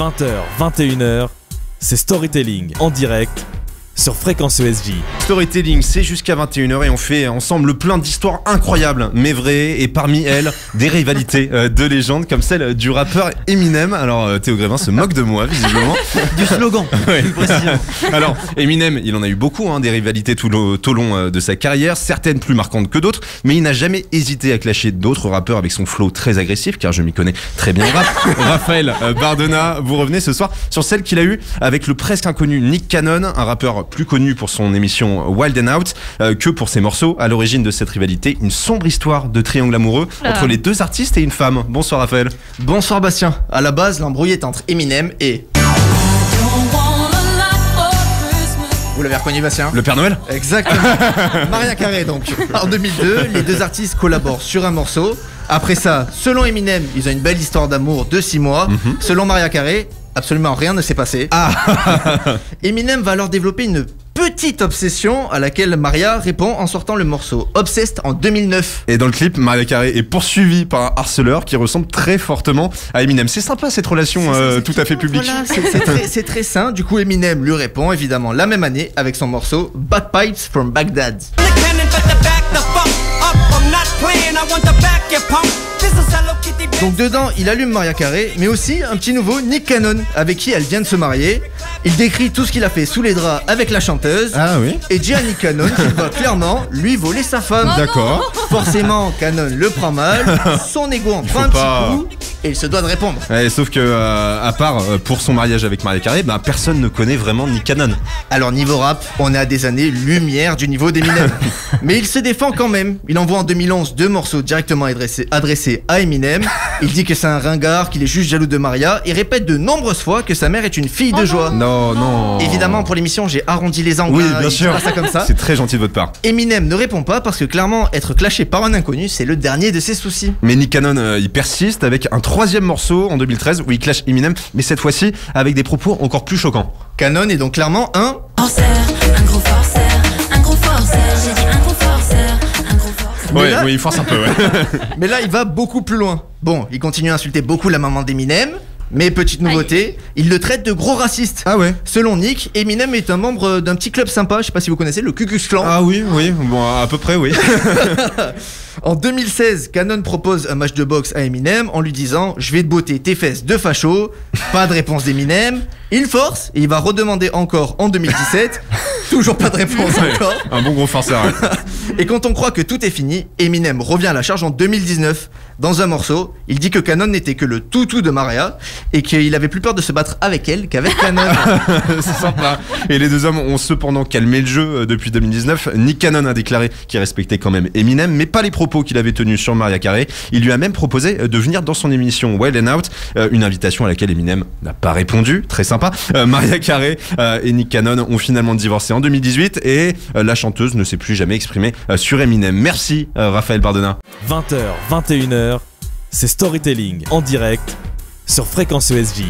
20h, 21h, c'est Storytelling en direct sur Fréquence ESJ. Storytelling, c'est jusqu'à 21h et on fait ensemble plein d'histoires incroyables, mais vraies, et parmi elles, des rivalités de légende comme celle du rappeur Eminem. Alors Théo Grévin se moque de moi, visiblement. Du slogan, Ouais. plus précisément. Alors Eminem, il en a eu beaucoup, des rivalités tout au long de sa carrière, certaines plus marquantes que d'autres, mais il n'a jamais hésité à clasher d'autres rappeurs avec son flow très agressif, car je m'y connais très bien en rap. Raphaël Bardona, vous revenez ce soir sur celle qu'il a eue avec le presque inconnu Nick Cannon, un rappeur plus connu pour son émission Wild 'N Out que pour ses morceaux. À l'origine de cette rivalité, une sombre histoire de triangle amoureux entre les deux artistes et une femme. Bonsoir Raphaël. Bonsoir Bastien. À la base, l'embrouille est entre Eminem et... Vous l'avez reconnu Bastien? Le Père Noël. Exactement. Mariah Carey donc. En 2002, les deux artistes collaborent sur un morceau. Après ça, selon Eminem, ils ont une belle histoire d'amour de 6 mois. Selon Mariah Carey, absolument rien ne s'est passé. Eminem va alors développer une petite obsession à laquelle Mariah répond en sortant le morceau Obsessed en 2009. Et dans le clip, Mariah Carey est poursuivie par un harceleur qui ressemble très fortement à Eminem. C'est sympa cette relation tout à fait publique. Voilà, c'est très sain. Du coup, Eminem lui répond évidemment la même année avec son morceau Bagpipes from Baghdad. Donc dedans, il allume Mariah Carey, mais aussi un petit nouveau, Nick Cannon, avec qui elle vient de se marier. Il décrit tout ce qu'il a fait sous les draps avec la chanteuse. Ah oui. Et dit à Nick Cannon qu'il va clairement lui voler sa femme. D'accord. Forcément, Cannon le prend mal, son ego en prend un petit coup, et il se doit de répondre. Ouais, sauf que, à part pour son mariage avec Mariah Carey, personne ne connaît vraiment Nick Cannon. Alors niveau rap, on est à des années-lumière du niveau d'Eminem. Mais il se défend quand même. Il envoie en 2011 2 morceaux directement adressés à Eminem. Il dit que c'est un ringard, qu'il est juste jaloux de Maria, et répète de nombreuses fois que sa mère est une fille de joie. Non, non. Évidemment, pour l'émission, j'ai arrondi les angles. Oui, hein, bien il sûr. dit pas ça comme ça. C'est très gentil de votre part. Eminem ne répond pas parce que clairement, être clashé par un inconnu, c'est le dernier de ses soucis. Mais Nick Cannon, il persiste avec un 3e morceau en 2013 où il clash Eminem, mais cette fois-ci avec des propos encore plus choquants. Cannon est donc clairement un forceur, un gros forceur, j'ai dit un gros forceur, un gros forceur. Mais là- Oui, il force un peu, ouais. Mais là, il va beaucoup plus loin. Bon, il continue à insulter beaucoup la maman d'Eminem, mais petite nouveauté, il le traite de gros raciste. Ah ouais. Selon Nick, Eminem est un membre d'un petit club sympa, je sais pas si vous connaissez, le Ku Klux Klan. Ah oui, bon, à peu près, oui. En 2016, Cannon propose un match de boxe à Eminem en lui disant « Je vais te botter tes fesses de facho ». Pas de réponse d'Eminem. Il force et il va redemander encore en 2017. Toujours pas de réponse encore. Un bon gros farceur. Ouais. Et quand on croit que tout est fini, Eminem revient à la charge en 2019. Dans un morceau, il dit que Cannon n'était que le toutou de Maria et qu'il avait plus peur de se battre avec elle qu'avec Cannon. C'est sympa. Et les deux hommes ont cependant calmé le jeu depuis 2019. Nick Cannon a déclaré qu'il respectait quand même Eminem, mais pas les propos qu'il avait tenus sur Mariah Carey. Il lui a même proposé de venir dans son émission Wild 'N Out, une invitation à laquelle Eminem n'a pas répondu. Très sympa. Mariah Carey et Nick Cannon ont finalement divorcé en 2018 et la chanteuse ne s'est plus jamais exprimée sur Eminem. Merci Raphaël Bardona. 20h, 21h, c'est Storytelling en direct sur Fréquence ESJ.